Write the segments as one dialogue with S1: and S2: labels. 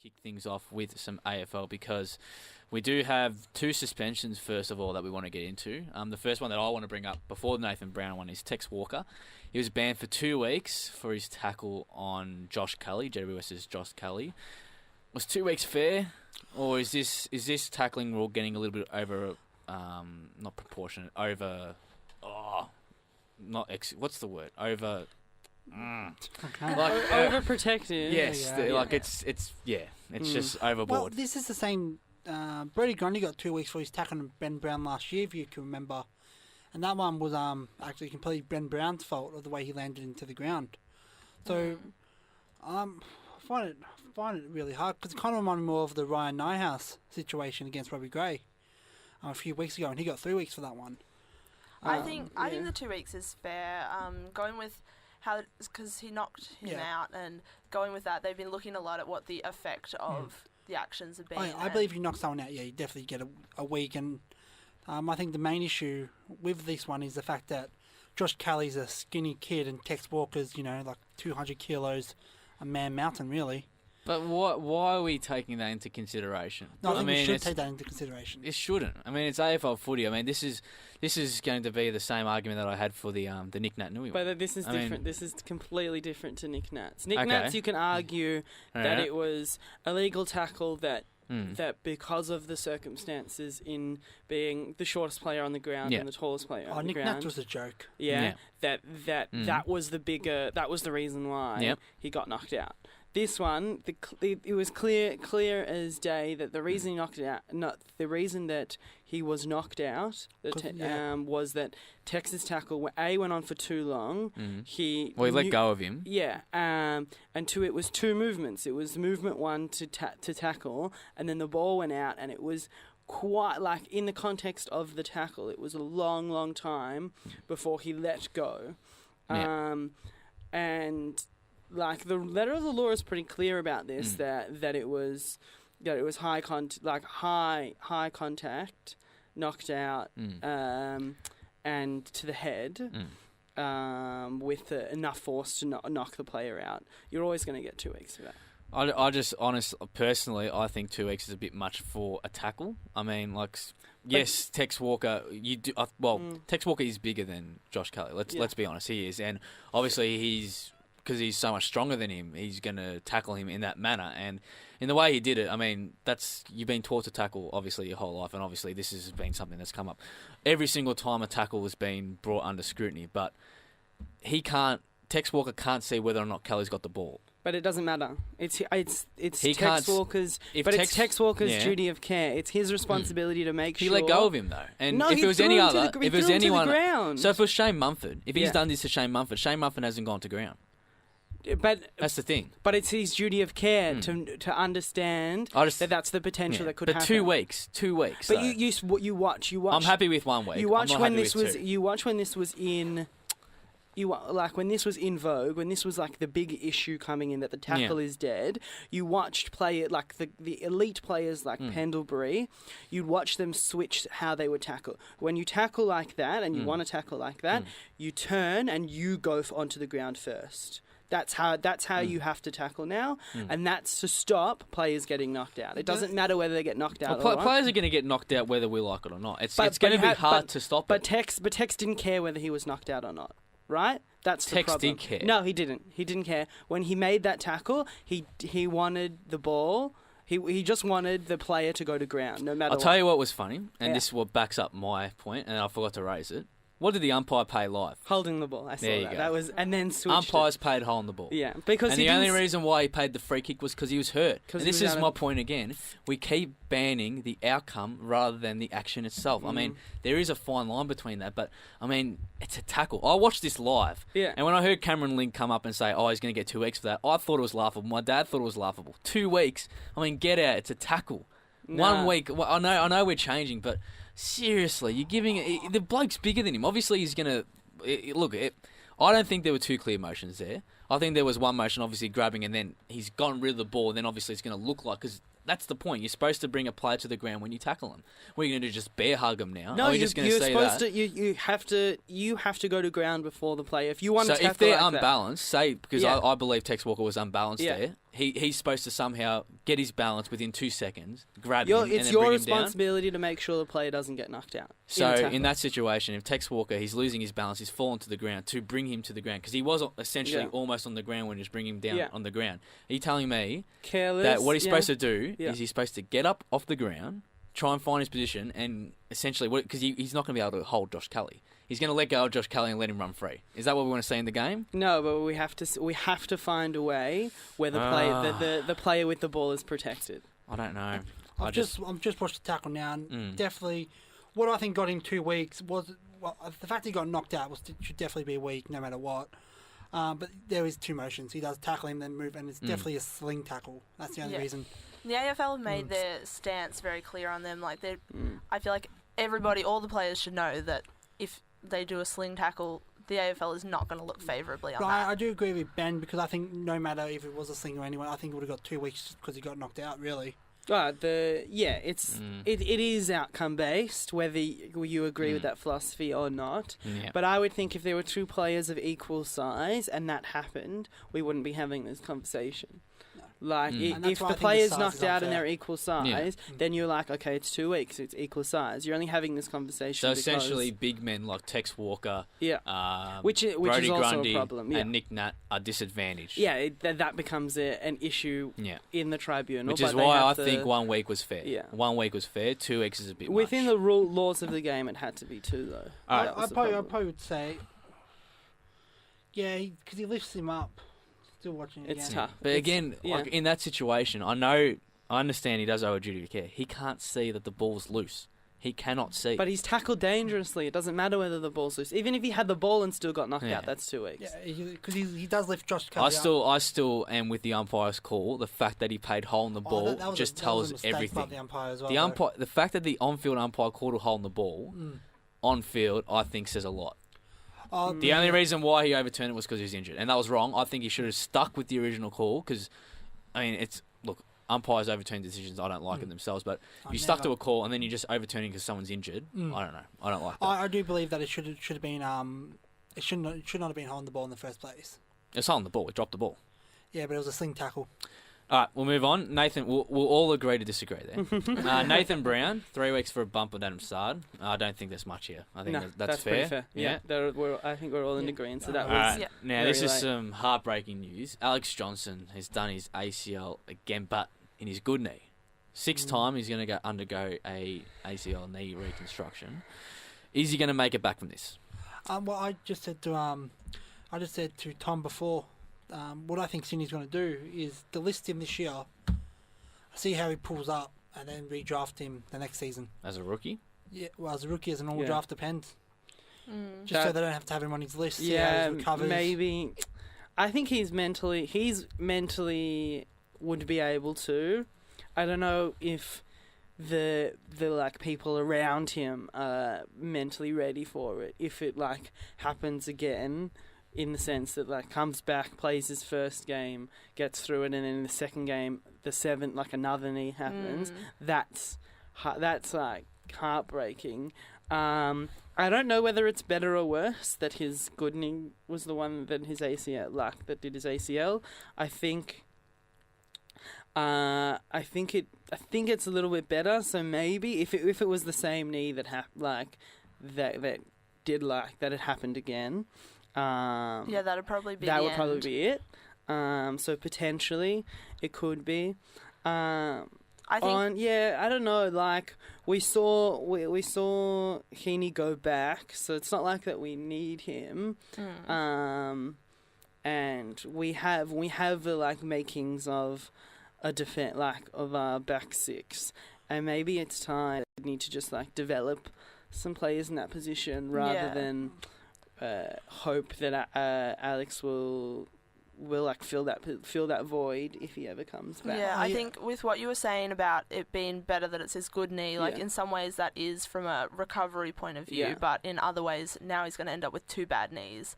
S1: kick things off with some AFL because we do have two suspensions, first of all, that we want to get into. The first one that I want to bring up before the Nathan Brown one is Tex Walker. He was banned for 2 weeks for his tackle on Josh Kelly, GWS's Josh Kelly. Was 2 weeks fair, or is this tackling rule getting a little bit over, not proportionate, over, what's the word? Over...
S2: overprotective.
S1: Yes, it's just overboard.
S3: Well, this is the same. Brady Grundy got 2 weeks for his tackle on Ben Brown last year, if you can remember, and that one was actually completely Ben Brown's fault of the way he landed into the ground. So, I find it really hard because it kind of reminded me more of the Ryan Nyhouse situation against Robbie Gray a few weeks ago, and he got 3 weeks for that one.
S4: I think the 2 weeks is fair. Going with how, because he knocked him out, and going with that, they've been looking a lot at what the effect of the actions have been.
S3: I believe if you knock someone out, you definitely get a week. And I think the main issue with this one is the fact that Josh Kelly's a skinny kid and Tex Walker's, like 200 kilos, a man mountain, really.
S1: But why are we taking that into consideration?
S3: No, I think we should take that into consideration.
S1: It shouldn't. I mean, it's AFL footy. I mean, this is going to be the same argument that I had for the Nick Nat Nui one.
S2: But this is different. This is completely different to Nick Nats. Nick Nats, you can argue that it was a legal tackle that because of the circumstances in being the shortest player on the ground and the tallest player on the ground.
S3: Nick Nats was a joke.
S2: That was the reason why he got knocked out. This one, it was clear as day that the reason he knocked it out, that he was knocked out, was that Texas tackle went on for too long. He
S1: let go of him.
S2: Yeah, and two, it was two movements. It was movement one to tackle, and then the ball went out, and it was quite like in the context of the tackle, it was a long, long time before he let go, and. Like the letter of the law is pretty clear about this that it was high contact, knocked out, and to the head, with enough force to knock the player out. You're always going to get 2 weeks for that.
S1: Personally, I think 2 weeks is a bit much for a tackle. I mean, yes, Tex Walker. Tex Walker is bigger than Josh Kelly. Let's be honest, he is, and obviously because he's so much stronger than him, he's going to tackle him in that manner. And in the way he did it, I mean, you've been taught to tackle, obviously, your whole life, and obviously this has been something that's come up. Every single time a tackle has been brought under scrutiny, but Tex Walker can't see whether or not Kelly's got the ball.
S2: But it doesn't matter. It's Tex Walker's duty of care. It's his responsibility to make sure.
S1: He let go of him though, and
S2: no,
S1: if it was any other,
S2: if it was anyone,
S1: so if it was Shane Mumford, if he's done this to Shane Mumford hasn't gone to ground.
S2: But
S1: that's the thing.
S2: But it's his duty of care to understand that's the potential that could happen.
S1: But 2 weeks.
S2: But you watch.
S1: I'm happy with 1 week.
S2: You watch when this was. You watch when this was in. When this was in vogue, when this was like the big issue coming in that the tackle is dead, you watched the elite players like Pendlebury, you'd watch them switch how they would tackle. When you tackle like that and you want to tackle like that, you turn and you go onto the ground first. That's how you have to tackle now, and that's to stop players getting knocked out. It doesn't matter whether they get knocked out or not.
S1: Players are going to get knocked out whether we like it or not. It's going to be hard to stop it.
S2: But Tex didn't care whether he was knocked out or not, right? That's the problem.
S1: Tex did care.
S2: No, he didn't. He didn't care. When he made that tackle, he wanted the ball. He just wanted the player to go to ground, no matter what.
S1: I'll tell you what was funny, and this is what backs up my point, and I forgot to raise it. What did the umpire pay live?
S2: Holding the ball. I saw that.
S1: Go.
S2: That was, and then switched.
S1: Umpires paid holding the ball.
S2: Yeah, because
S1: the only reason why he paid the free kick was because he was hurt. And this is my point again. We keep banning the outcome rather than the action itself. I mean, there is a fine line between that, but I mean, it's a tackle. I watched this live, and when I heard Cameron Link come up and say, "Oh, he's going to get 2 weeks for that," I thought it was laughable. My dad thought it was laughable. 2 weeks. I mean, get out. It's a tackle.
S2: Nah.
S1: 1 week. Well, I know we're changing, but. Seriously, you're giving the bloke's bigger than him. Obviously, he's gonna look. I don't think there were two clear motions there. I think there was one motion, obviously grabbing, and then he's gotten rid of the ball. And then obviously it's going to look like, because that's the point. You're supposed to bring a player to the ground when you tackle him. What are you going to do? Just bear hug him now?
S2: No,
S1: Are you
S2: you're
S1: just going to say
S2: supposed
S1: that?
S2: to. You have to go to ground before the player if you want
S1: So
S2: to tackle
S1: if they're
S2: like that.
S1: unbalanced, say, because
S2: Yeah.
S1: I believe Tex Walker was unbalanced
S2: Yeah.
S1: there, he's supposed to somehow get his balance within 2 seconds, grab
S2: It's
S1: him, and then
S2: your
S1: bring him down.
S2: responsibility to make sure the player doesn't get knocked out.
S1: So
S2: a tackle.
S1: in that situation, if Tex Walker, he's losing his balance, he's fallen to the ground, to bring him to the ground, because he was essentially
S2: Yeah.
S1: almost on the ground when you just bring him down
S2: Yeah.
S1: on the ground. Are you telling me
S2: Careless.
S1: that what he's
S2: yeah.
S1: supposed to do
S2: Yeah.
S1: is he's supposed to get up off the ground, try and find his position, and essentially, because he's not going to be able to hold Josh Kelly. He's going to let go of Josh Kelly and let him run free. Is that what we want to see in the game?
S2: No, but we have to find a way where the player with the ball is protected.
S1: I don't know.
S3: I've just watched the tackle now, and definitely, what I think got him 2 weeks was the fact he got knocked out should definitely be a week no matter what. But there is 2 motions. He does tackle him, then move, and it's definitely a sling tackle. That's the only reason.
S4: The AFL have made their stance very clear on them. Like I feel like all the players should know that if they do a sling tackle, the AFL is not going to look favourably on that.
S3: I do agree with Ben, because I think no matter if it was a sling or anyone, I think he would have got 2 weeks because he got knocked out, really.
S2: It is outcome based, whether you agree with that philosophy or not.
S1: Yeah.
S2: But I would think if there were 2 players of equal size and that happened, we wouldn't be having this conversation. Like,
S3: And that's
S2: if
S3: why I
S2: the
S3: think the
S2: player's
S3: size
S2: knocked
S3: is
S2: out and
S3: unfair.
S2: they're equal size, then you're like, okay, it's 2 weeks, it's equal size. You're only having this conversation
S1: So
S2: because,
S1: essentially, big men like Tex Walker,
S2: which is
S1: Brody
S2: also
S1: Grundy,
S2: a problem. Yeah,
S1: and Nick Nat are disadvantaged.
S2: yeah, that becomes an issue in the tribunal.
S1: Which
S2: but
S1: is
S2: they
S1: why I
S2: have to-
S1: think 1 week was fair.
S2: Yeah.
S1: 1 week was fair. 2 weeks is a bit
S2: within
S1: much.
S2: the laws of the game, it had to be 2 though.
S1: Alright.
S3: I probably would say, because he lifts him up. Still watching it
S2: It's
S3: again.
S2: tough.
S1: But again,
S2: yeah.
S1: like in that situation, I understand he does owe a duty to care. He can't see that the ball's loose. He cannot see.
S2: But he's tackled dangerously. It doesn't matter whether the ball's loose. Even if he had the ball and still got knocked
S1: Yeah.
S2: out, that's 2 weeks.
S3: Yeah, because he does lift Josh Kelly
S1: I still am with the umpire's call. The fact that he played hole in the ball just tells everything.
S3: The umpire as well.
S1: The umpire, the fact that the on-field umpire called a hole in the ball on field, I think says a lot. The only reason why he overturned it was because he was injured, and that was wrong. I think he should have stuck with the original call because, umpires overturn decisions. I don't like it themselves, but if you stuck to a call and then you're just overturning because someone's injured, I don't know. I don't like that.
S3: I do believe that it should have been it should not have been holding the ball in the first place.
S1: It's hole in the ball. It dropped the ball.
S3: Yeah, but it was a sling tackle.
S1: All right, we'll move on. Nathan, we'll all agree to disagree there. Nathan Brown, 3 weeks for a bump with Adam Sard. I don't think there's much here. I think that's fair.
S2: Pretty fair. Yeah, I think we're all in agreement. So that
S1: All
S2: was
S1: right. Now,
S2: very
S1: this is
S2: late.
S1: some heartbreaking news. Alex Johnson has done his ACL again, but in his good knee. 6th time he's going to undergo a ACL knee reconstruction. Is he going to make it back from this?
S3: Well, I just said to Tom before, what I think Sydney's going to do is delist him this year, see how he pulls up, and then redraft him the next season.
S1: As a rookie?
S3: Yeah, well, as a rookie, as a normal
S2: Yeah.
S3: draft, depends. Just so they don't have to have him on his list. See how
S2: Yeah,
S3: he recovers.
S2: maybe. I think he's mentally would be able to. I don't know if the like people around him are mentally ready for it. If it like happens again, in the sense that like comes back, plays his first game, gets through it, and then in the second game, the 7th, like another knee happens. That's like heartbreaking. I don't know whether it's better or worse that his good knee was the one that his ACL, like that did his ACL. I think it's a little bit better. So maybe if it was the same knee that that it happened again.
S4: That'd probably be
S2: that
S4: the
S2: would
S4: end.
S2: probably be it. So potentially it could be.
S4: I think
S2: I don't know. Like we saw Heaney go back, so it's not like that we need him. And we have the like makings of a defense, like of our back 6, and maybe it's time we need to just like develop some players in that position rather than hope that Alex will like fill that void if he ever comes back.
S4: Yeah, I think with what you were saying about it being better that it's his good knee, like
S2: Yeah.
S4: in some ways that is from a recovery point of view,
S2: Yeah.
S4: but in other ways now he's going to end up with 2 bad knees.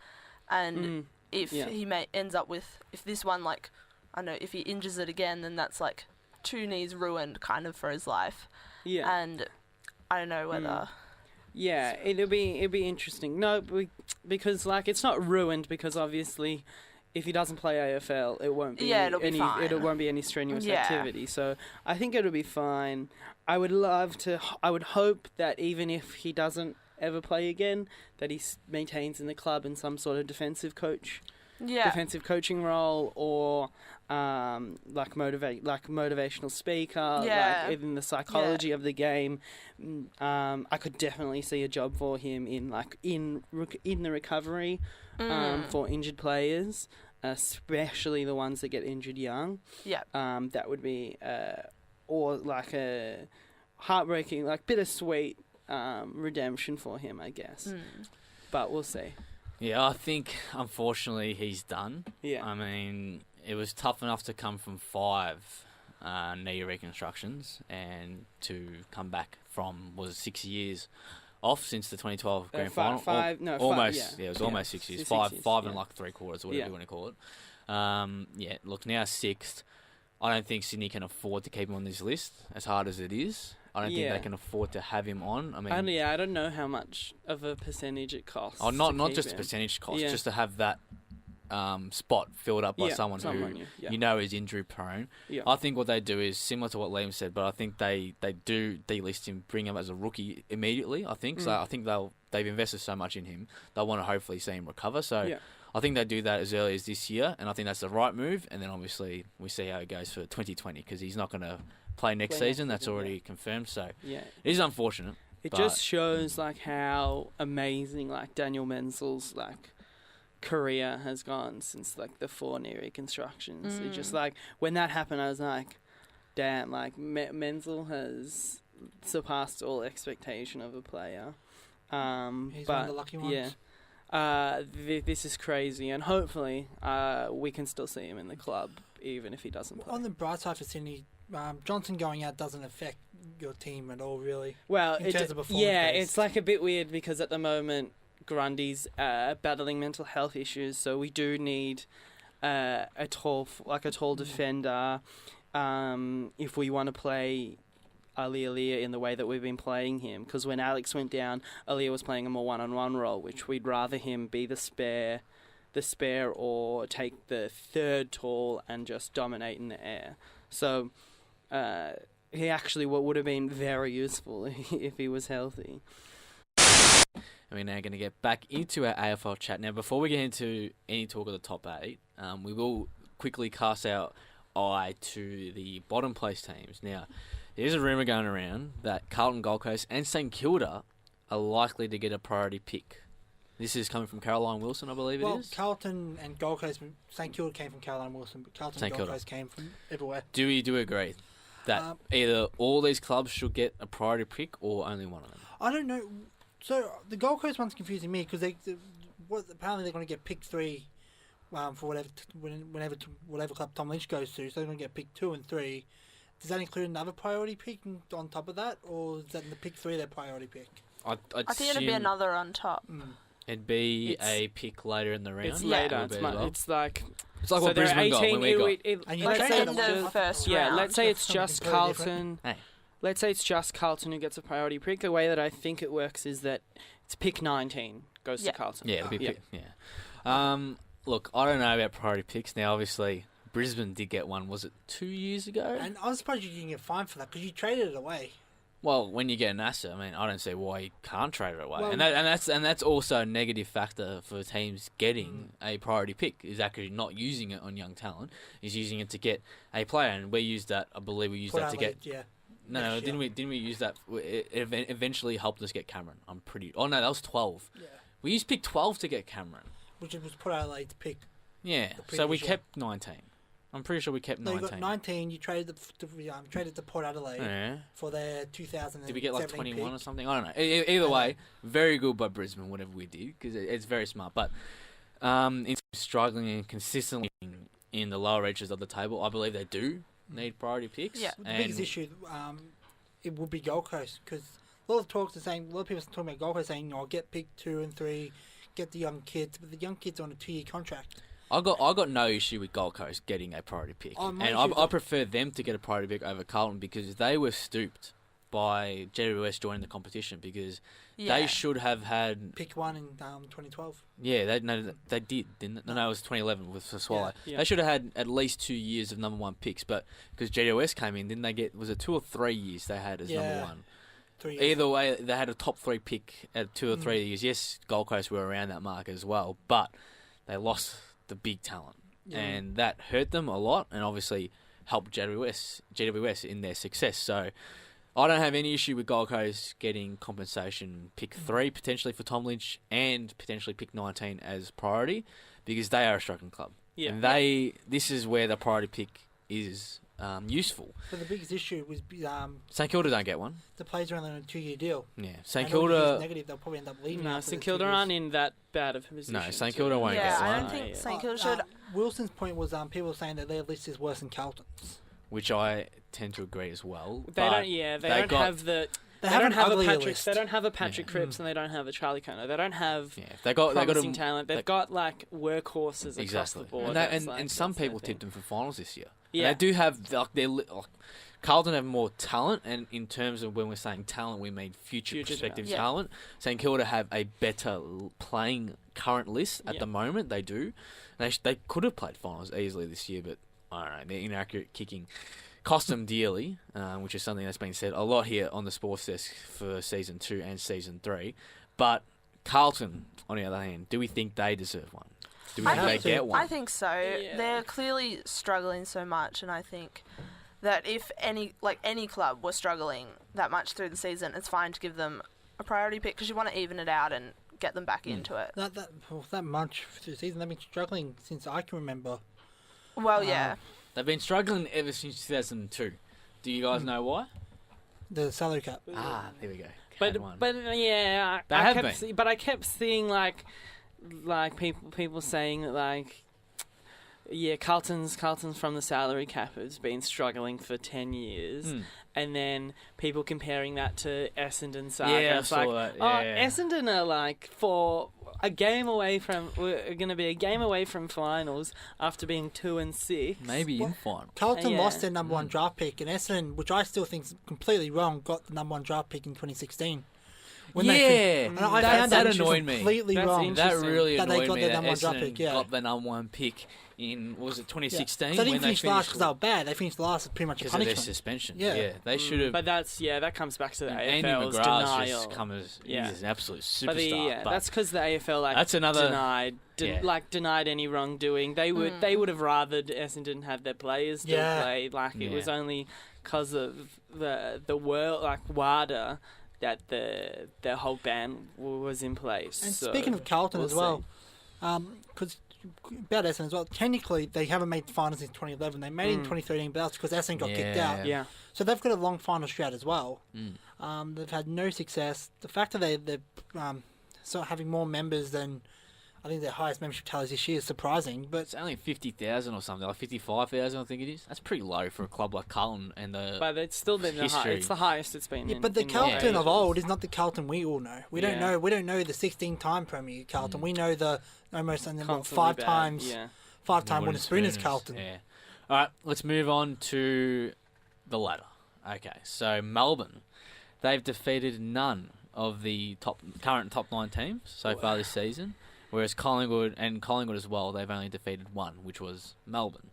S4: And if he ends up with, if this one, like, I don't know, if he injures it again, then that's like 2 knees ruined kind of for his life.
S2: Yeah.
S4: And I don't know whether...
S2: Yeah, it'd be interesting. No, because like it's not ruined because obviously, if he doesn't play AFL, it won't be
S4: it'll be fine.
S2: It won't be any strenuous activity. So I think it'll be fine. I would hope that even if he doesn't ever play again, that he maintains in the club in some sort of defensive coaching role, or motivational speaker, like in the psychology of the game. I could definitely see a job for him in the recovery for injured players, especially the ones that get injured young. Yeah. That would be or like a heartbreaking, like bittersweet redemption for him, I guess. But we'll see.
S1: Yeah, I think, unfortunately, he's done.
S2: Yeah.
S1: I mean, it was tough enough to come from 5 knee reconstructions and to come back from, 6 years off since the 2012 grand final? Almost 6 years. 5 and like 3 quarters, whatever you want to call it. Look, now 6th. I don't think Sydney can afford to keep him on this list, as hard as it is. I don't think they can afford to have him on. I mean,
S2: I don't know how much of a percentage it costs.
S1: Oh, not just a percentage cost, just to have that spot filled up by someone who you know is injury prone. Yeah. I think what they do is similar to what Liam said, but I think they do delist him, bring him as a rookie immediately. I think so. I think they've invested so much in him. They'll want to hopefully see him recover. So. I think they do that as early as this year, and I think that's the right move. And then obviously we see how it goes for 2020 because he's not going to play next season. That's already confirmed. So it is unfortunate.
S2: It just shows like how amazing like Daniel Menzel's like career has gone since like the 4 knee reconstructions. It just like when that happened, I was like, damn, like Menzel has surpassed all expectation of a player.
S3: He's one of the lucky ones.
S2: Yeah. This is crazy, and hopefully we can still see him in the club, even if he doesn't play.
S3: On the bright side for Sydney, Johnson going out doesn't affect your team at all, really.
S2: Well, it's like a bit weird because at the moment Grundy's battling mental health issues, so we do need a tall defender if we want to play Aaliyah in the way that we've been playing him, because when Alex went down, Aaliyah was playing a more one-on-one role, which we'd rather him be the spare or take the third tall and just dominate in the air. So he actually would have been very useful if he was healthy.
S1: And we're now going to get back into our AFL chat. Now, before we get into any talk of the top 8, we will quickly cast our eye to the bottom place teams. Now, there's a rumour going around that Carlton, Gold Coast and St Kilda are likely to get a priority pick. This is coming from Caroline Wilson, I believe it is.
S3: Well, Carlton and Gold Coast, St Kilda came from Caroline Wilson, but Carlton and Gold Coast came from everywhere.
S1: Do you agree that either all these clubs should get a priority pick or only one of them?
S3: I don't know. So the Gold Coast one's confusing me because apparently they're going to get pick 3 for whatever club Tom Lynch goes to. So they're going to get pick 2 and 3. Does that include another priority pick on top of that, or is that in the pick 3 their priority pick?
S4: I think it'd be another on top.
S1: It'd be a pick later in the round.
S2: It's later. It's like
S1: what Brisbane got when we got.
S4: In the first round.
S2: Let's say it's just Carlton. Let's say it's just Carlton who gets a priority pick. The way that I think it works is that it's pick 19 goes to Carlton.
S1: Yeah, it'll be pick. Yeah. Look, I don't know about priority picks now. Obviously, Brisbane did get one. Was it 2 years ago?
S3: And I was surprised you didn't get fined for that because you traded it away.
S1: Well, when you get an asset, I mean, I don't see why you can't trade it away. Well, and that's also a negative factor for teams getting a priority pick, is actually not using it on young talent, is using it to get a player. And we used that, I believe we used that to get...
S3: Yeah.
S1: No, didn't we use that? It eventually helped us get Cameron. Oh, no, that was 12. Yeah. We used pick 12 to get Cameron.
S3: Which was Port Adelaide to pick.
S1: Yeah, so we kept 19. I'm pretty sure we kept 19.
S3: You got 19. You traded to Port Adelaide for their 2000.
S1: Did we get like 21
S3: pick?
S1: or something? I don't know. Either way, very good by Brisbane, whatever we did, because it's very smart. But in struggling and consistently in the lower reaches of the table, I believe they do need priority picks.
S4: Yeah.
S3: The biggest issue, it would be Gold Coast, because a lot of people are talking about Gold Coast saying, "I'll get pick 2 and 3." get the young kids, but the young kids are on a 2-year contract.
S1: I got no issue with Gold Coast getting a priority pick, and I prefer them to get a priority pick over Carlton because they were stooped by GWS joining the competition because they should have had
S3: pick 1 in 2012.
S1: Yeah, they did, didn't they? No, it was 2011 with Swallow.
S2: Yeah.
S1: They should have had at least 2 years of number 1 picks, but because GWS came in, didn't they get? Was it 2 or 3 years they had as number 1?
S3: 3 years.
S1: Either way, they had a top 3 pick at 2 or 3 years. Yes, Gold Coast were around that mark as well, but they lost the big talent, and that hurt them a lot, and obviously helped GWS in their success. So I don't have any issue with Gold Coast getting compensation pick 3 potentially for Tom Lynch and potentially pick 19 as priority because they are a struggling club.
S2: Yeah.
S1: And this is where the priority pick is useful.
S3: But the biggest issue was
S1: St Kilda don't get one.
S3: the players are only on a 2-year deal.
S1: Yeah, St
S3: And all the years
S1: Kilda.
S3: negative, they'll probably end up leaving.
S2: No,
S3: after
S2: St
S3: the
S2: Kilda
S3: 2 years.
S2: aren't in that bad of a position.
S1: No, St Kilda won't
S4: Yeah,
S1: get
S4: I
S1: one.
S4: don't think
S2: Yeah.
S4: St Kilda should.
S3: Wilson's point was people were saying that their list is worse than Carlton's.
S1: Which I tend to agree as well.
S2: They
S1: but
S2: don't. Yeah, they don't
S1: got-
S2: have the.
S3: They
S2: They
S3: have
S2: don't
S3: an
S2: have a
S3: uglier
S2: Patrick.
S3: list.
S2: They don't have a Patrick
S1: Yeah.
S2: Cripps, and they don't have a Charlie Kono. They don't have
S1: Yeah, they got
S2: promising
S1: a,
S2: talent. They've got like workhorses across the board.
S1: and some people tipped them for finals this year.
S2: Yeah.
S1: And they do have Carlton have more talent, and in terms of when we're saying talent, we mean future prospective
S4: talent. Yeah.
S1: talent. St Kilda have a better playing current list at
S2: Yeah.
S1: the moment. They do. They could have played finals easily this year, but I don't know. Their inaccurate kicking cost them dearly, which is something that's been said a lot here on the Sports Desk for Season 2 and Season 3. But Carlton, on the other hand, do we think they deserve one? Do we
S4: I
S1: think they
S3: think-
S1: get one?
S4: I think so.
S2: Yeah.
S4: They're clearly struggling so much, and I think that if any club was struggling that much through the season, it's fine to give them a priority pick because you want to even it out and get them back into it.
S3: That much through the season. They've been struggling since I can remember.
S4: Well, yeah.
S1: They've been struggling ever since 2002. Do you guys know why?
S3: The salary cap.
S1: Ah, there we go. Had one.
S2: But yeah,
S1: They
S2: I
S1: have
S2: kept
S1: been.
S2: but I kept seeing like people saying that like yeah, Carlton's from the salary cap has been struggling for 10 years. And then people comparing that to Essendon Saga.
S1: Yeah, I
S2: It's
S1: saw
S2: like,
S1: that. Yeah.
S2: Essendon are like for a game away from. We're going to be a game away from finals after being 2-6.
S1: Maybe in final.
S3: Carlton
S2: Yeah.
S3: lost their number 1 draft pick, and Essendon, which I still think is completely wrong, got the number 1 draft pick in 2016.
S1: Yeah,
S3: And I
S1: that-
S3: found
S1: that
S3: that
S1: annoyed me.
S3: completely
S2: That's
S3: wrong.
S2: interesting.
S1: That really
S3: That they
S1: annoyed
S3: got
S1: me
S3: their
S1: that
S3: number one draft
S1: Essendon
S3: pick, yeah.
S1: got the number 1 pick in, what was it, 2016?
S3: So they
S1: when
S3: didn't finish last because they
S1: finished
S3: were bad. They finished last as pretty much a
S1: because of their
S3: punishment.
S1: suspension.
S3: Yeah.
S1: They should have.
S2: But that comes back to the
S1: Andy
S2: AFL's
S1: McGrath's
S2: denial.
S1: just come as
S2: Yeah.
S1: he's an absolute superstar.
S2: But
S1: but
S2: that's because the AFL
S1: That's another-
S2: denied any wrongdoing. They would have rathered Essendon had their players still
S3: Yeah.
S2: played. Like it was
S1: Yeah.
S2: only because of the world like WADA that the whole ban was in place.
S3: And
S2: So
S3: speaking of Carlton
S2: we'll
S3: as well, because about Essendon as well, technically they haven't made the finals since 2011. They made it in 2013, but that's because Essendon got kicked
S1: Yeah.
S3: out.
S2: see. Yeah.
S3: So they've got a long final stretch as well.
S1: Mm.
S3: They've had no success. The fact that they're sort of having more members than I think their highest membership tallies this year is surprising. But
S1: It's only 50,000 or something, like 55,000, I think it is. That's pretty low for a club like Carlton and the.
S2: But it's still been
S1: history.
S2: it's the highest it's been.
S3: yeah,
S2: in,
S3: but the
S2: in
S3: Carlton
S2: more
S3: of old
S2: ages.
S3: is not the Carlton we all know. We don't
S2: Yeah.
S3: know. We don't know the 16-time Premier Carlton. We know the almost and then what,
S2: Constantly
S3: 5
S2: bad,
S3: times.
S2: Yeah.
S3: 5-time winner Spooners Carlton.
S1: Yeah. All right, let's move on to the ladder. Okay, so Melbourne, they've defeated none of the current top 9 teams so far this season, whereas Collingwood as well, they've only defeated 1, which was Melbourne.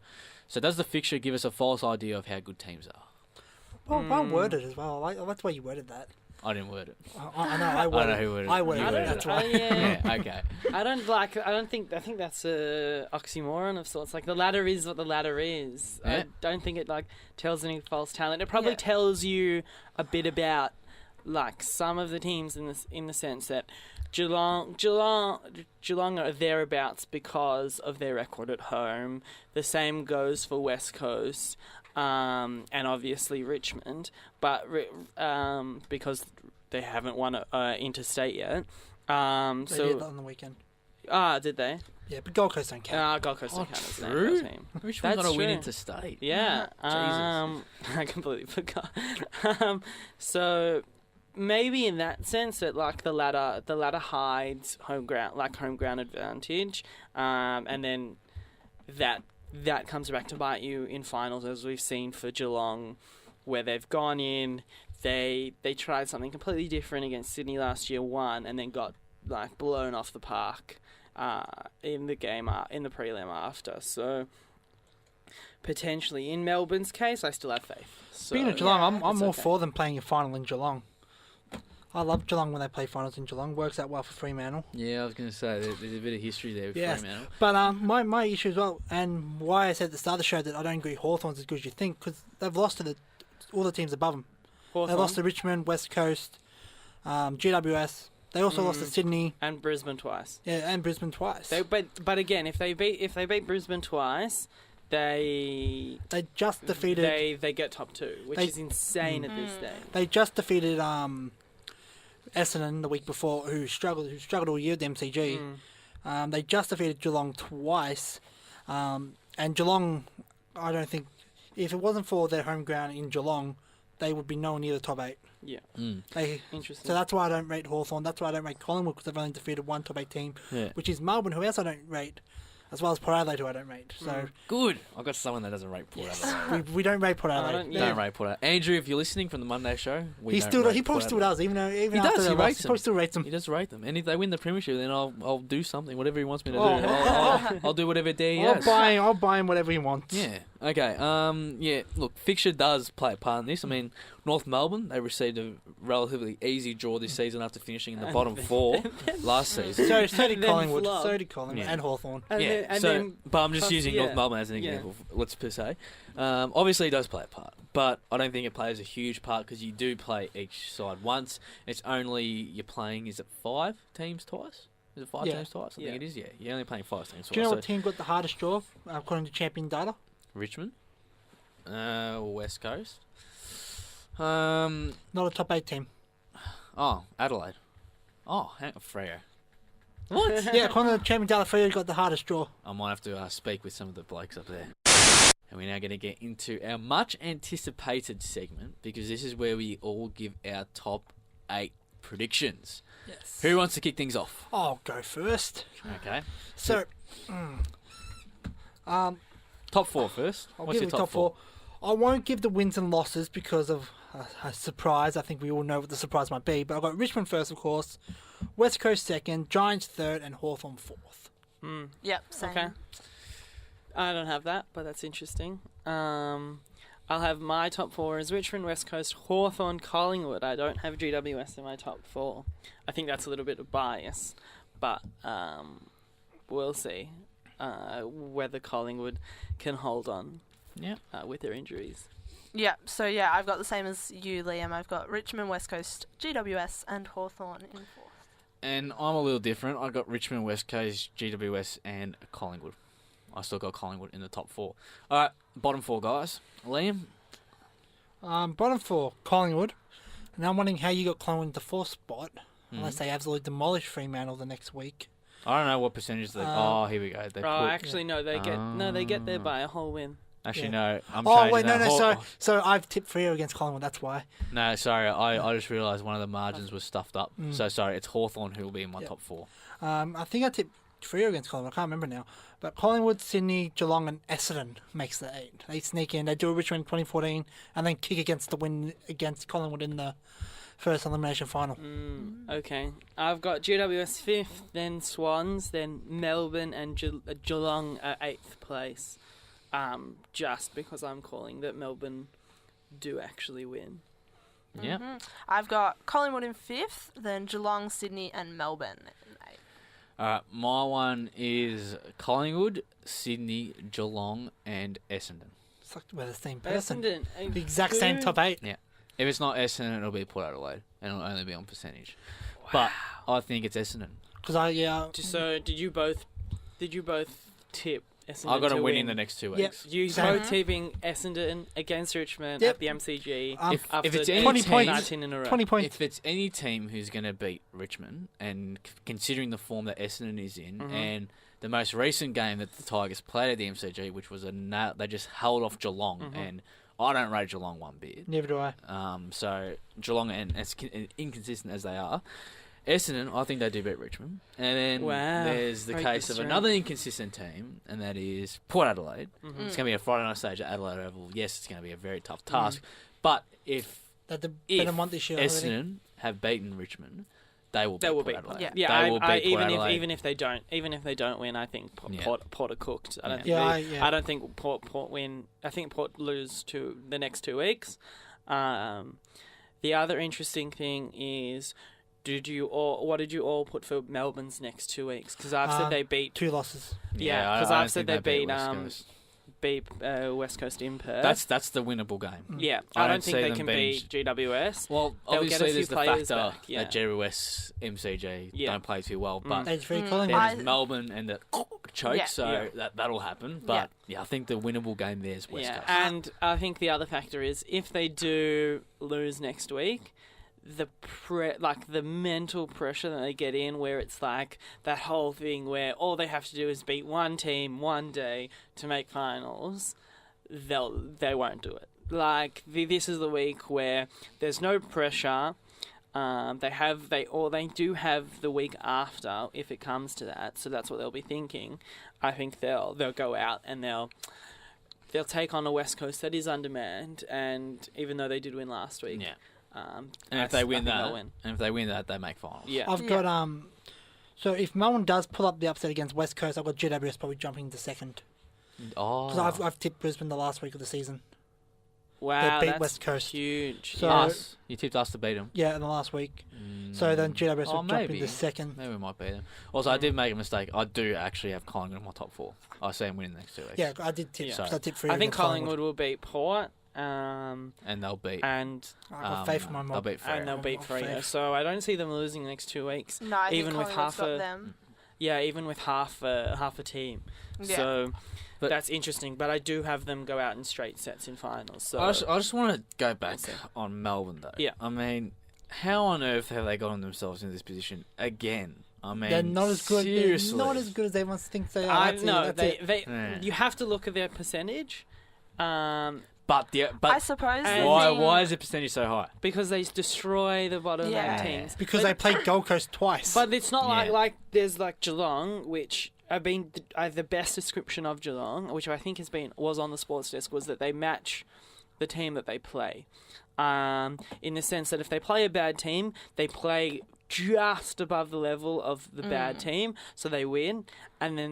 S1: So does the fixture give us a false idea of how good teams are?
S3: Well worded as well. I like the way you worded that.
S1: I didn't word it.
S3: I know. I
S1: I
S3: worded
S1: know who worded it.
S3: I worded
S1: You
S3: it.
S1: worded
S3: That's
S1: it.
S3: right.
S2: Yeah.
S1: Yeah, okay.
S2: I think that's a oxymoron of sorts. Like the ladder is what the ladder is.
S1: Yeah.
S2: I don't think it like tells any false talent. It probably
S4: Yeah.
S2: tells you a bit about like some of the teams in the sense that Geelong are thereabouts because of their record at home. The same goes for West Coast. And obviously Richmond, but because they haven't won interstate yet.
S3: They did
S2: So
S3: on the weekend.
S2: did they?
S3: Yeah, but Gold Coast don't count.
S2: Gold Coast
S1: Oh,
S2: don't count as an
S1: true.
S2: AFL team.
S1: Richmond got
S2: That's
S1: to win
S2: true.
S1: interstate.
S2: Yeah.
S1: Jesus.
S2: I completely forgot. So maybe in that sense that like the ladder hides home ground advantage, and then that comes back to bite you in finals, as we've seen for Geelong, where they've gone in, they tried something completely different against Sydney last year, won, and then got like blown off the park in the game in the prelim after. So potentially in Melbourne's case, I still have faith.
S3: Speaking of Geelong, I'm all for them playing a final in Geelong. I love Geelong when they play finals in Geelong. Works out well for Fremantle.
S1: Yeah, I was going to say, there's a bit of history there with Fremantle.
S3: But my issue as well, and why I said at the start of the show that I don't agree Hawthorn's as good as you think, because they've lost to all the teams above them. They lost to Richmond, West Coast, GWS. They also lost to Sydney
S2: and Brisbane twice.
S3: Yeah, and Brisbane twice.
S2: But again, if they beat Brisbane twice, they
S3: just defeated.
S2: They get top 2, which is insane at this stage.
S3: They just defeated Essendon the week before, who struggled all year at the MCG. They just defeated Geelong twice, and Geelong, I don't think, if it wasn't for their home ground in Geelong, they would be nowhere near the top 8.
S2: Yeah.
S3: Interesting. So that's why I don't rate Hawthorn. That's why I don't rate Collingwood, because they've only defeated one top 8 team, which is Melbourne, who else I don't rate, as well as Port Adelaide, who I don't rate. So
S1: good. I've got someone that doesn't rate Port Adelaide.
S3: we don't rate Port Adelaide.
S1: Don't rate Port Adelaide. Andrew, if you're listening from the Monday show,
S3: he probably still does, even after
S1: he
S3: probably still rates them.
S1: He does rate them, and if they win the premiership, then I'll do something, whatever he wants me to do. I'll do whatever dare he asks.
S3: I'll buy him whatever he wants.
S1: Yeah. Okay. Yeah. Look, fixture does play a part in this. I mean, North Melbourne, they received a relatively easy draw this season after finishing in the bottom 4 last season.
S3: So did Collingwood. And Hawthorn.
S1: But I'm just using North Melbourne as an example. Let's per se. Obviously, it does play a part, but I don't think it plays a huge part because you do play each side once. It's only you're playing. Is it 5 teams twice? Is it 5 teams twice? I think it is. Yeah, you're only playing 5 teams twice.
S3: Do you know what team got the hardest draw according to Champion data?
S1: Richmond, West Coast.
S3: Not a top 8 team.
S1: Oh, Adelaide. Oh, Freo. What?
S3: Yeah, according to Champion data, Freo got the hardest draw.
S1: I might have to speak with some of the blokes up there. And we're now going to get into our much anticipated segment, because this is where we all give our top 8 predictions.
S2: Yes.
S1: Who wants to kick things off?
S3: I'll go first.
S1: Okay.
S3: So,
S1: top 4 first.
S3: I'll
S1: What's
S3: give
S1: your
S3: top 4? I won't give the wins and losses because of a surprise. I think we all know what the surprise might be. But I've got Richmond first, of course, West Coast second, Giants third, and Hawthorn fourth.
S4: Yep, same.
S2: Okay. I don't have that, but that's interesting. I'll have my top 4 as Richmond, West Coast, Hawthorn, Collingwood. I don't have GWS in my top 4. I think that's a little bit of bias, but we'll see whether Collingwood can hold on with their injuries.
S4: Yeah, so I've got the same as you, Liam. I've got Richmond, West Coast, GWS, and Hawthorn in 4th.
S1: And I'm a little different. I got Richmond, West Coast, GWS, and Collingwood. I still got Collingwood in the top 4. All right, bottom 4, guys. Liam?
S3: Bottom 4, Collingwood. And I'm wondering how you got Collingwood in the 4th spot, unless they absolutely demolish Fremantle the next week.
S1: I don't know what percentage they... here we go.
S2: They get there by a whole win.
S1: Actually, no.
S3: Sorry. So I've tipped Freo against Collingwood, that's why.
S1: No, sorry. I just realised one of the margins was stuffed up. So, sorry, it's Hawthorn who will be in my top 4.
S3: I think I tipped Freo against Collingwood. I can't remember now. But Collingwood, Sydney, Geelong, and Essendon makes the 8. They sneak in. They do a Richmond in 2014 and then kick against the win against Collingwood in the first elimination final.
S2: Okay. I've got GWS 5th, then Swans, then Melbourne, and Geelong at 8th place. Just because I'm calling that Melbourne do actually win.
S1: Yeah.
S4: I've got Collingwood in 5th, then Geelong, Sydney, and Melbourne in 8th.
S1: My one is Collingwood, Sydney, Geelong, and Essendon.
S3: It's like we're the same person.
S2: Essendon.
S3: The exact same top 8.
S1: Yeah. If it's not Essendon, it'll be Port Adelaide, and it'll only be on percentage. Wow. But I think it's Essendon.
S2: So did you both tip Essendon?
S1: I got to win in the next 2 weeks.
S2: Yep. You both tipping Essendon against Richmond at the MCG
S1: if it's any
S3: 20 points,
S2: 19 in a row.
S3: 20 points.
S1: If it's any team who's going to beat Richmond, and considering the form that Essendon is in, and the most recent game that the Tigers played at the MCG, which was they just held off Geelong, and I don't rate Geelong one bit.
S3: Neither do I.
S1: So Geelong, and as inconsistent as they are, Essendon, I think they do beat Richmond. And then
S2: Wow.
S1: there's the
S2: Break
S1: case
S2: the
S1: of
S2: streak.
S1: another inconsistent team, and that is Port Adelaide.
S2: Mm-hmm.
S1: It's going to be a Friday night stage at Adelaide Oval. Yes, it's going to be a very tough task. But if
S3: That the
S1: If
S3: better one this year. already.
S1: Essendon have beaten Richmond, they will beat
S2: They will
S1: Port
S2: beat
S1: Adelaide.
S2: Port.
S4: Yeah.
S2: Yeah,
S1: They will beat Port Adelaide.
S2: even if they don't win, I think
S1: Yeah.
S2: Port are cooked. I don't
S1: Yeah.
S2: think
S3: Yeah,
S2: I don't think Port win. I think Port lose to the next 2 weeks. The other interesting thing is, what did you all put for Melbourne's next 2 weeks? Because I've said they beat
S3: 2 losses.
S2: Yeah,
S1: I
S2: 'cause
S1: don't
S2: I've said
S1: think
S2: they
S1: beat West
S2: beat,
S1: Coast.
S2: West Coast in Perth.
S1: That's the winnable game.
S2: yeah.
S1: I
S2: I
S1: don't
S2: don't think
S1: see
S2: they
S1: them
S2: can
S1: beating-
S2: beat GWS.
S1: Well,
S2: They'll get a
S1: obviously
S2: few
S1: there's the
S2: players
S1: factor
S2: back, yeah.
S1: that Jerry West's MCG
S2: Yeah.
S1: don't play too well, but
S3: That's very
S4: Mm.
S3: Collingwood.
S4: I-
S1: there's Melbourne and the choke,
S4: Yeah.
S1: so that'll happen. But yeah, I think the winnable game there is West
S2: Yeah,
S1: Coast.
S2: and I think the other factor is if they do lose next week, the the mental pressure that they get in, where it's like that whole thing where all they have to do is beat one team one day to make finals, they won't do it. Like this is the week where there's no pressure. They do have the week after if it comes to that, so that's what they'll be thinking. I think they'll go out and they'll take on a West Coast that is undermanned, and even though they did win last week,
S1: yeah, and
S2: I
S1: if they
S2: think
S1: win
S2: they'll
S1: that,
S2: win.
S1: they make finals.
S2: Yeah,
S3: I've got So if Melbourne does pull up the upset against West Coast, I've got GWS probably jumping into second.
S1: Oh,
S3: Because I've tipped Brisbane the last week of the season.
S2: wow,
S3: beat
S2: that's
S3: West Coast.
S2: huge.
S3: So-
S2: yeah.
S1: us. You tipped us to beat them.
S3: Yeah, in the last week. So then GWS will jump
S1: maybe.
S3: into second.
S1: Maybe we might beat them. Also, I did make a mistake. I do actually have Collingwood in my top 4. I see them winning the next 2 weeks.
S3: Yeah, I did tip.
S2: Yeah.
S3: So I tipped 3
S2: I think
S3: against
S2: Collingwood will beat Port, and
S1: and they'll beat.
S3: I've got faith in my
S1: They'll
S3: mob.
S1: beat Freo.
S2: they'll beat
S3: I've
S2: Freo.
S3: faith.
S2: So I don't see them losing the next 2 weeks.
S4: No, I think
S2: Even with
S4: Collingwood's
S2: half
S4: got
S2: a-
S4: them.
S2: Yeah, even with half a team.
S4: Yeah.
S2: So
S1: But-
S2: that's interesting. But I do have them go out in straight sets in finals. So
S1: I just want to go back
S2: We'll see.
S1: on Melbourne though.
S2: Yeah.
S1: I mean, how on earth have they gotten themselves in this position again? I mean,
S3: They're not as good.
S1: Seriously.
S3: They're not as good as everyone thinks they are.
S2: I
S3: That's it,
S2: know
S3: that's
S2: they
S3: it.
S1: Yeah.
S2: you have to look at their percentage.
S1: But
S4: I suppose the
S1: why
S4: thing-
S1: why is the percentage so high?
S2: Because they destroy the bottom
S4: Yeah.
S2: teams.
S3: Because they played Gold Coast twice.
S2: But it's not
S1: Yeah.
S2: like there's like Geelong, which the best description of Geelong, which I think was on the sports desk, was that they match the team that they play. In the sense that if they play a bad team, they play just above the level of the bad team, so they win, and then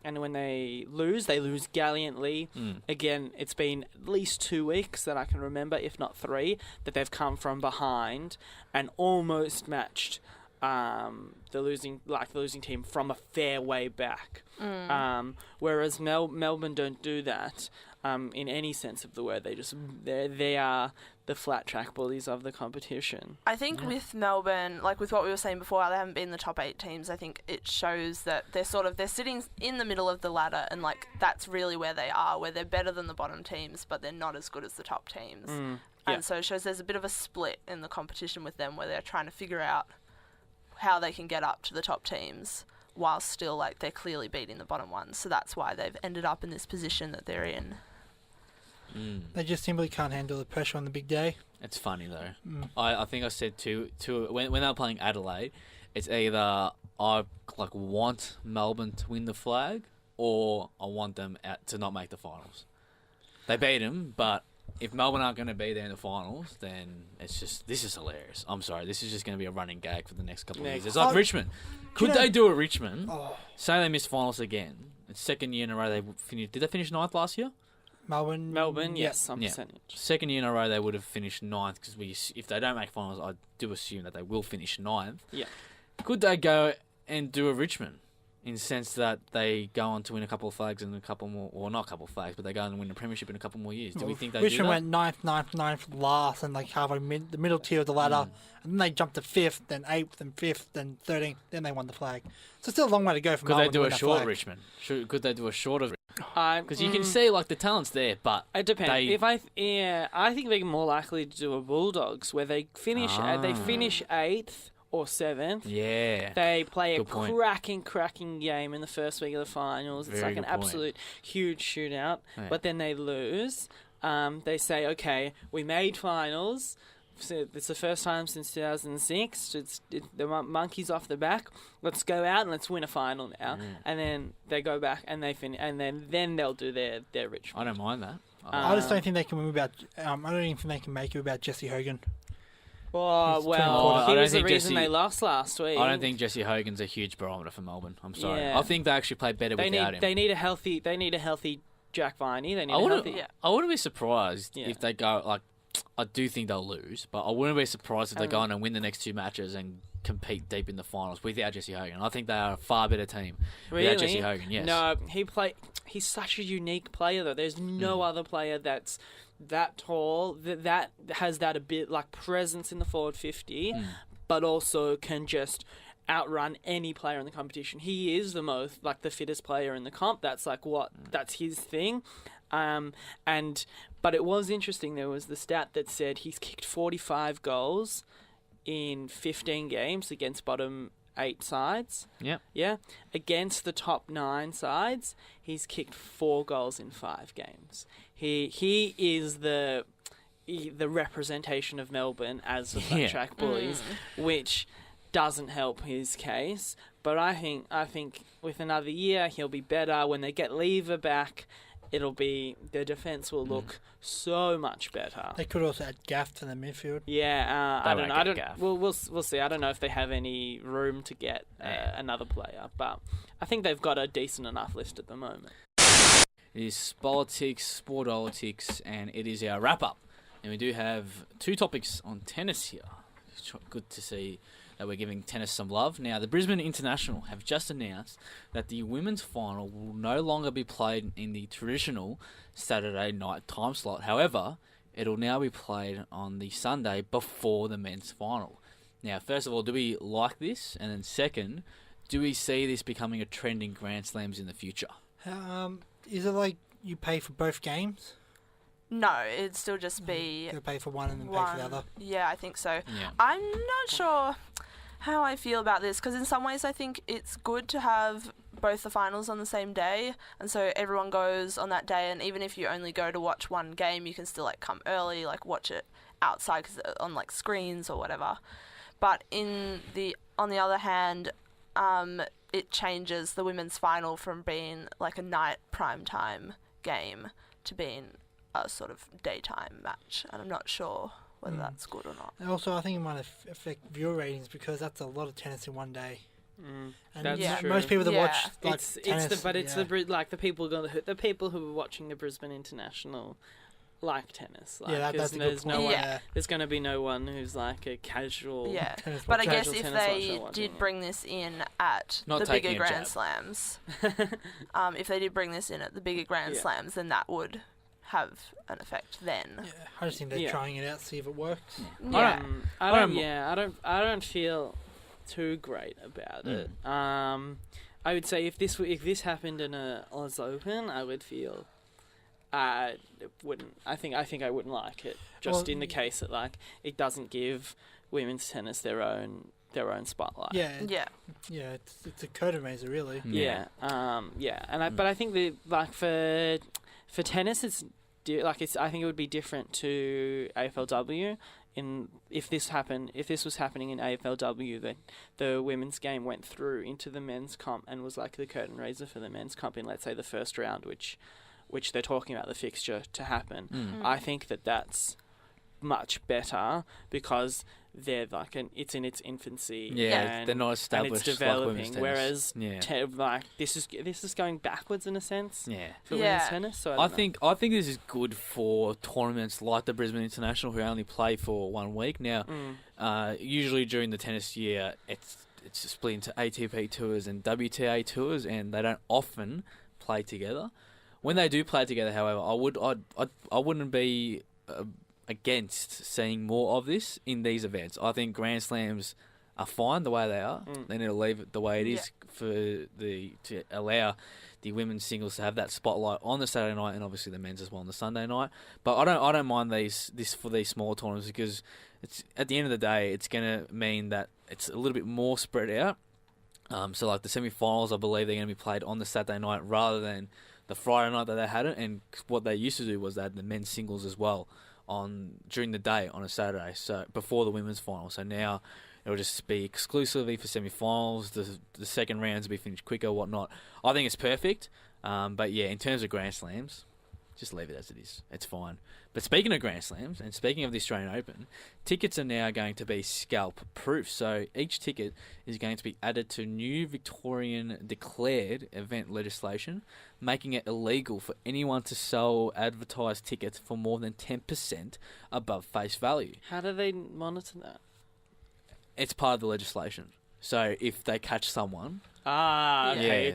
S2: when they lose gallantly. Again, it's been at least 2 weeks that I can remember, if not 3, that they've come from behind and almost matched the losing team from a fair way back. Whereas Melbourne don't do that in any sense of the word. They are the flat track bullies of the competition.
S4: I think with Melbourne, like with what we were saying before, how they haven't been in the top 8 teams. I think it shows that they're sitting in the middle of the ladder, and like that's really where they are, where they're better than the bottom teams, but they're not as good as the top teams.
S2: Yeah.
S4: And so it shows there's a bit of a split in the competition with them, where they're trying to figure out how they can get up to the top teams while still like they're clearly beating the bottom ones. So that's why they've ended up in this position that they're in.
S3: They just simply can't handle the pressure on the big day.
S1: It's funny though. I think I said to when they were playing Adelaide, it's either I want Melbourne to win the flag or I want them to not make the finals. They beat them, but if Melbourne aren't going to be there in the finals, then this is hilarious. I'm sorry, this is just going to be a running gag for the next couple of years. It's like Richmond. Could they do a Richmond? Say they miss finals again. It's second year in a row they finished. Did they finish 9th last year?
S2: Melbourne,
S3: yeah.
S2: yes, some
S1: Yeah.
S2: percentage.
S1: Second year in a row they would have finished 9th because if they don't make finals, I do assume that they will finish 9th.
S2: Yeah.
S1: Could they go and do a Richmond in the sense that they go on to win a couple of flags and a couple more, or not a couple of flags, but they go on and win a premiership in a couple more years? Do we think they do
S3: Richmond
S1: that?
S3: went 9th last, and like halfway the middle tier of the ladder, and then they jumped to 5th, then 8th, then 5th, then 13th, then they won the flag. So still a long way to go from
S1: Could they
S3: Melbourne
S1: do
S3: to
S1: a
S3: win that
S1: short
S3: flag.
S1: Richmond? Could they do a shorter?
S2: Because
S1: Because you can see like the talent's there, but
S2: it depends.
S1: they-
S2: I think they're more likely to do a Bulldogs where they finish 8th or 7th.
S1: yeah,
S2: They play
S1: Good
S2: a
S1: point.
S2: cracking game in the first week of the finals. It's
S1: Very
S2: like an
S1: good point.
S2: absolute huge shootout,
S1: Yeah.
S2: but then they lose. they say, okay, we made finals. So it's the first time since 2006. The monkey's off the back. Let's go out and let's win a final now. And then they go back and they finish, and then they'll do their Richmond.
S1: I don't mind that.
S3: I just don't think they can win without. I don't even think they can make it without Jesse Hogan.
S2: Oh,
S3: He's
S2: well,
S1: I
S2: he
S1: don't
S2: was the
S1: think
S2: reason
S1: Jesse-
S2: they lost last week.
S1: I don't think Jesse Hogan's a huge barometer for Melbourne. I'm sorry.
S2: Yeah.
S1: I think they actually play better without him.
S2: They need a healthy Jack Viney. They need
S1: I
S2: a
S1: wouldn't.
S2: healthy.
S1: I wouldn't be surprised
S2: Yeah.
S1: if they go like. I do think they'll lose, but I wouldn't be surprised if they go on and win the next two matches and compete deep in the finals without Jesse Hogan. I think they are a far better team without Jesse Hogan. Yes.
S2: No, he's such a unique player though. There's no other player that's that tall that has that a bit like presence in the forward 50, but also can just outrun any player in the competition. He is the most like the fittest player in the comp. That's like that's his thing. But it was interesting. There was the stat that said he's kicked 45 goals in 15 games against bottom 8 sides.
S1: Yep.
S2: Yeah. Against the top 9 sides, he's kicked 4 goals in 5 games. He is the representation of Melbourne as the Flat Track Bullies, which doesn't help his case. But I think with another year he'll be better. When they get Lever back, their defence will look so much better.
S3: They could also add Gaff to the midfield.
S2: Yeah,
S1: They
S2: I
S1: won't
S2: don't.
S1: get Gaff.
S2: We'll see. I don't know if they have any room to get another player, but I think they've got a decent enough list at the moment.
S1: It is politics, sportolitics, and it is our wrap up. And we do have 2 topics on tennis here. It's good to see that we're giving tennis some love. Now, the Brisbane International have just announced that the women's final will no longer be played in the traditional Saturday night time slot. However, it'll now be played on the Sunday before the men's final. Now, first of all, do we like this? And then second, do we see this becoming a trend in Grand Slams in the future?
S3: Is it like you pay for both games?
S4: No, it'd still just be
S3: You pay for one and then pay
S4: one.
S3: for the other.
S4: Yeah, I think so.
S1: Yeah.
S4: I'm not sure how I feel about this because in some ways I think it's good to have both the finals on the same day, and so everyone goes on that day. And even if you only go to watch one game, you can still like come early, like watch it outside on like screens or whatever. But on the other hand, it changes the women's final from being like a night primetime game to being a sort of daytime match, and I'm not sure whether that's good or not.
S3: And also, I think it might affect viewer ratings because that's a lot of tennis in one day. And
S2: That's true.
S3: most people that
S4: Yeah.
S3: watch like
S2: It's
S3: tennis,
S2: the people who are watching the Brisbane International like tennis. Like,
S3: Yeah, that's a good
S2: there's no
S3: point.
S2: one,
S4: Yeah.
S2: There's going to be no one who's like a casual.
S4: Yeah,
S3: tennis
S4: but I
S3: watcher.
S4: guess
S2: Casual
S4: if
S2: tennis
S4: they
S2: watcher watching
S4: did
S2: it.
S4: bring this in at
S1: Not
S4: the
S1: taking
S4: bigger
S1: a
S4: Grand
S1: jab.
S4: Slams, if they did bring this in at the bigger Grand
S2: Yeah.
S4: Slams, then that would have an effect then.
S3: Yeah, I just think they're
S2: Yeah.
S3: trying it out, see if it works.
S4: Yeah.
S2: I don't feel too great about it. I would say if this happened in a Oz Open, I would feel it wouldn't. I think I wouldn't like it. Just
S3: Well,
S2: in the case that like it doesn't give women's tennis their own spotlight.
S3: Yeah,
S4: Yeah.
S3: yeah, it's a curtain raiser, really.
S2: Yeah. But I think that like for tennis, I think it would be different to AFLW. If this was happening in AFLW, that the women's game went through into the men's comp and was like the curtain raiser for the men's comp in, let's say, the first round, which they're talking about the fixture to happen. I think that's much better because they're like it's in its infancy.
S1: Yeah, they're not
S2: and
S1: established.
S2: it's
S1: like women's
S2: developing.
S1: tennis.
S2: Whereas this is going backwards in a sense
S1: Yeah.
S2: for
S4: Yeah.
S2: women's tennis. So
S1: I think this is good for tournaments like the Brisbane International, who only play for 1 week. Now, usually during the tennis year, it's split into ATP tours and WTA tours, and they don't often play together. When they do play together, however, I wouldn't be against seeing more of this in these events. I think Grand Slams are fine the way they are. They need to leave it the way it is to allow the women's singles to have that spotlight on the Saturday night, and obviously the men's as well on the Sunday night. But I don't mind this for these smaller tournaments because it's at the end of the day it's going to mean that it's a little bit more spread out. So like the semi-finals, I believe they're going to be played on the Saturday night rather than the Friday night that they had it, and what they used to do was they had the men's singles as well during the day on a Saturday, so before the women's final. So now it'll just be exclusively for semi-finals. The second rounds will be finished quicker, whatnot. I think it's perfect. But yeah, in terms of Grand Slams, just leave it as it is. It's fine. But speaking of Grand Slams, and speaking of the Australian Open, tickets are now going to be scalp-proof. So each ticket is going to be added to new Victorian declared event legislation, making it illegal for anyone to sell advertised tickets for more than 10% above face value.
S2: How do they monitor that?
S1: It's part of the legislation. So if they catch someone,
S2: okay.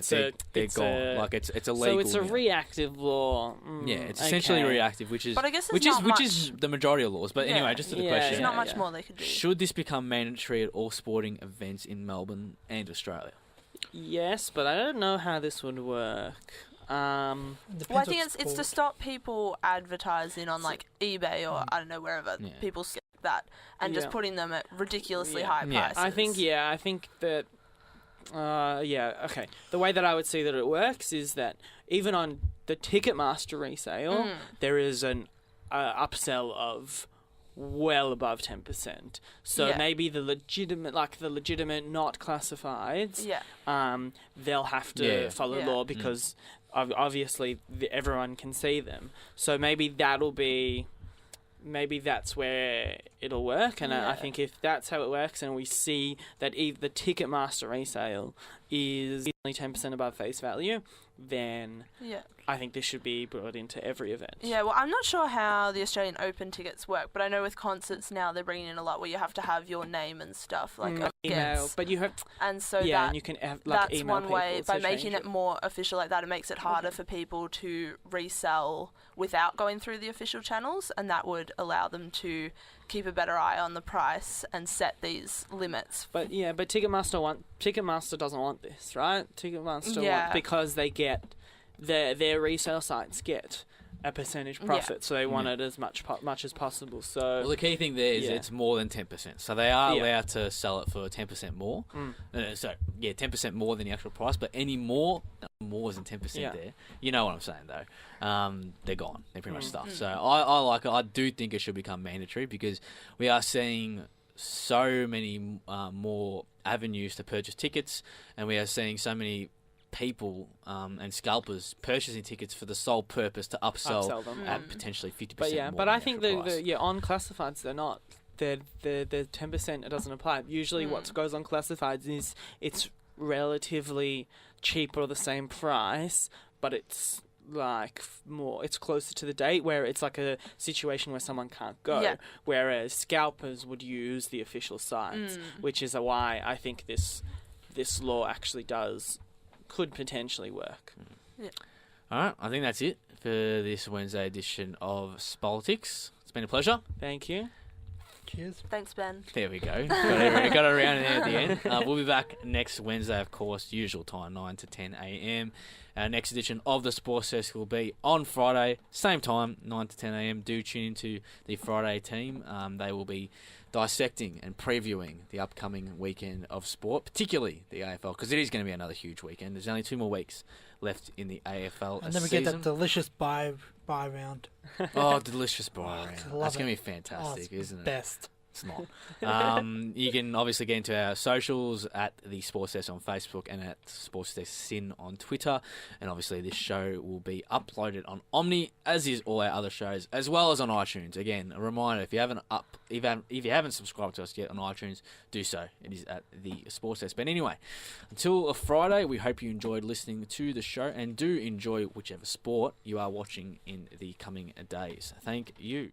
S1: they're gone. Like it's illegal.
S2: So it's a
S1: now.
S2: reactive law.
S1: Yeah, it's essentially reactive, which is
S4: But I guess
S1: which is the majority of laws. But
S4: Yeah.
S1: anyway, just to the
S2: Yeah,
S1: question,
S4: There's not much more they could do.
S1: should this become mandatory at all sporting events in Melbourne and Australia?
S2: Yes, but I don't know how this would work.
S3: Depends
S4: Well, I
S3: what
S4: think it's to
S3: sport.
S4: stop people advertising on like eBay or I don't know wherever
S1: Yeah.
S4: people see that and just
S2: Yeah.
S4: putting them at ridiculously
S2: Yeah.
S4: high
S1: Yeah.
S4: prices.
S2: I think that. Okay. The way that I would see that it works is that even on the Ticketmaster resale, there is an upsell of well above 10%. So
S4: Yeah.
S2: maybe the legitimate not classifieds,
S4: Yeah.
S2: they'll have to
S1: Yeah.
S2: follow
S4: Yeah.
S2: law because obviously everyone can see them. So maybe that's where it'll work, and I
S4: Yeah.
S2: think if that's how it works, and we see that the Ticketmaster resale is only 10% above face value, then
S4: Yeah.
S2: I think this should be brought into every event.
S4: Yeah, well, I'm not sure how the Australian Open tickets work, but I know with concerts now they're bringing in a lot where you have to have your name and stuff, like
S2: email,
S4: against.
S2: but you have
S4: And so
S2: and you can have like
S4: that's
S2: email
S4: one way.
S2: people
S4: By
S2: to
S4: making
S2: change
S4: it more official like that, it makes it harder for people to resell without going through the official channels, and that would allow them to keep a better eye on the price and set these limits.
S2: But Ticketmaster doesn't want this, right? Ticketmaster
S4: Yeah.
S2: want, because they get their resale sites get a percentage profit, so they want it as much as possible. So
S1: Well, the key thing there is
S2: Yeah.
S1: it's more than 10%. So they are
S2: Yeah.
S1: allowed to sell it for 10% more. 10% more than the actual price, but any more than 10%
S2: Yeah.
S1: there. You know what I'm saying, though. They're gone. They're pretty much stuffed. So I like it. I do think it should become mandatory because we are seeing so many more avenues to purchase tickets, and we are seeing so many people and scalpers purchasing tickets for the sole purpose to upsell
S2: them.
S1: at potentially 50%
S2: But yeah,
S1: more
S2: but
S1: than
S2: I
S1: the
S2: think
S1: actual price.
S2: on classifieds they're not. The 10% it doesn't apply. Usually, what goes on classifieds is it's relatively cheap or the same price, but it's like more. It's closer to the date where it's like a situation where someone can't go.
S4: Yeah.
S2: Whereas scalpers would use the official sites, which is why I think this law actually could potentially work.
S1: All right, I think that's it for this Wednesday edition of Spolitics. It's been a pleasure.
S2: Thank you.
S3: Cheers.
S4: Thanks, Ben.
S1: There we go. Got it around there at the end. We'll be back next Wednesday, of course, usual time, 9 to 10 a.m. Our next edition of the Sports Desk will be on Friday, same time, 9 to 10 a.m. Do tune into the Friday team. They will be dissecting and previewing the upcoming weekend of sport, particularly the AFL, because it is going to be another huge weekend. There's only 2 more weeks left in the AFL
S3: And then we
S1: season.
S3: get that delicious buy round.
S1: Oh, delicious buy
S3: I
S1: round.
S3: love
S1: That's going to
S3: it.
S1: be fantastic, isn't it?
S3: Best.
S1: It's not. You can obviously get into our socials at the Sports Desk on Facebook and at Sports Desk Sin on Twitter. And obviously this show will be uploaded on Omni, as is all our other shows, as well as on iTunes. Again, a reminder, if you haven't subscribed to us yet on iTunes, do so. It is at the Sports Desk. But anyway, until a Friday, we hope you enjoyed listening to the show and do enjoy whichever sport you are watching in the coming days. Thank you.